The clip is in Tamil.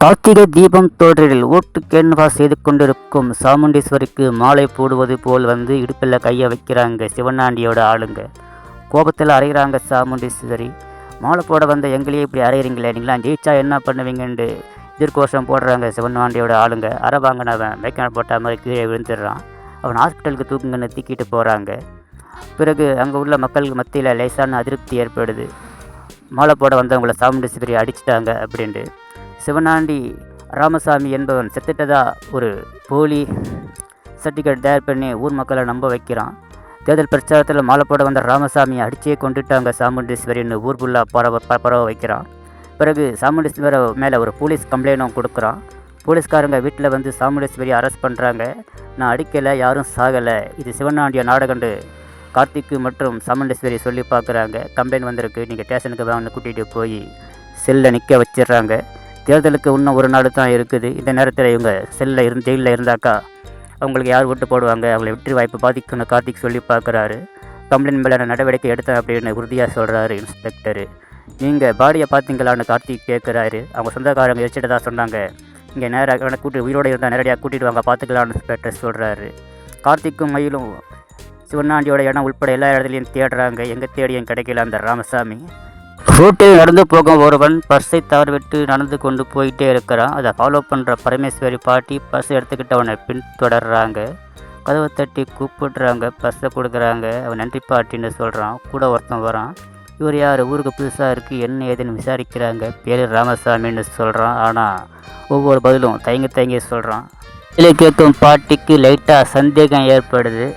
கார்த்திகை தீபம் தொடரில் ஓட்டு கேன்வாஸ் செய்து கொண்டிருக்கும் சாமுண்டீஸ்வரிக்கு மாலை போடுவது போல் வந்து இடுப்பில் கையை வைக்கிறாங்க சிவனாண்டியோட ஆளுங்க. கோபத்தில் அறையிறாங்க சாமுண்டீஸ்வரி. மாலை போட வந்த எங்களையே இப்படி அறையிறீங்களே, நீங்களாம் ஜெயிச்சா என்ன பண்ணுவீங்கன்னு எதிர்கோஷம் போடுறாங்க சிவனாண்டியோட ஆளுங்க. அரை வாங்கினவன் மேய்க்கான போட்ட மாதிரி கீழே விழுந்துடுறான். அவன் ஹாஸ்பிட்டலுக்கு தூக்குங்கன்னு தூக்கிட்டு போகிறாங்க. பிறகு அங்கே உள்ள மக்களுக்கு மத்தியில் லேசான அதிருப்தி ஏற்படுது. மாலை போட வந்தவங்கள சாமுண்டீஸ்வரி அடிச்சிட்டாங்க அப்படின்ட்டு. சிவனாண்டி ராமசாமி என்பவன் செத்துட்டதா ஒரு போலி சர்டிஃபிகேட் தயார் பண்ணி ஊர் மக்களை நம்ப வைக்கிறான். தேர்தல் பிரச்சாரத்தில் மாலை போட வந்த ராமசாமியை அடிச்சே கொண்டுட்டாங்க சாமுண்டீஸ்வரின்னு ஊர் ஃபுல்லாக பரவ வைக்கிறான். பிறகு சாமுண்டீஸ்வரி மேலே ஒரு போலீஸ் கம்ப்ளைண்ட்டும் கொடுக்குறான். போலீஸ்காரங்க வீட்டில் வந்து சாமுண்டீஸ்வரி அரெஸ்ட் பண்ணுறாங்க. நான் அடிக்கலை, யாரும் சாகலை, இது சிவனாண்டிய நாடகண்டு கார்த்திக்கு மற்றும் சாமுண்டீஸ்வரி சொல்லி பார்க்குறாங்க. கம்ப்ளைண்ட் வந்திருக்கு, நீங்கள் ஸ்டேஷனுக்கு வாங்க கூட்டிகிட்டு போய் செல்லில் நிற்க வச்சிடுறாங்க. தேர்தலுக்கு இன்னும் ஒரு நாள் தான் இருக்குது. இந்த நேரத்தில் இவங்க ஜெயிலில் இருந்தாக்கா அவங்களுக்கு யார் ஓட்டு போடுவாங்க, அவங்களை வெற்றி வாய்ப்பு பாதிக்கணும்னு கார்த்திக் சொல்லி பார்க்குறாரு. கம்ப்ளைண்ட் மேலே நடவடிக்கை எடுத்தேன் அப்படின்னு உறுதியாக சொல்கிறாரு இன்ஸ்பெக்டரு. நீங்கள் பாடியை பார்த்தீங்களான்னு கார்த்திக் கேட்குறாரு. அவங்க சொந்தக்காரங்க எரிச்சிட்டதா சொன்னாங்க. இங்கே நேராக உயிரோடு இருந்தால் நேரடியாக கூட்டிகிட்டு வாங்க பார்த்துக்கலான்னு இன்ஸ்பெக்டர் சொல்கிறாரு. கார்த்திக்கும் மயிலும் சிவனாண்டியோட இடம் உள்பட எல்லா இடத்துலையும் தேடுறாங்க. எங்கே தேடியும் கிடைக்கல அந்த ராமசாமி. ரோட்டில் நடந்து போகும் ஒருவன் பர்ஸை தவறிவிட்டு நடந்து கொண்டு போயிட்டே இருக்கிறான். அதை ஃபாலோ பண்ணுற பரமேஸ்வரி பாட்டி பர்ஸை எடுத்துக்கிட்டு அவனை பின்தொடர்றாங்க. கதவை தட்டி கூப்பிடுறாங்க, பர்ஸை கொடுக்குறாங்க. அவன் நன்றி பாட்டின்னு சொல்கிறான். கூட ஒருத்தன் வரான். இவர் யார், ஊருக்கு புதுசாக இருக்குது, என்ன ஏதுன்னு விசாரிக்கிறாங்க. பேர் ராமசாமின்னு சொல்கிறான். ஆனால் ஒவ்வொரு பதிலும் தயங்கி சொல்கிறான். இதில் கேட்கும் பாட்டிக்கு லைட்டாக சந்தேகம் ஏற்படுது.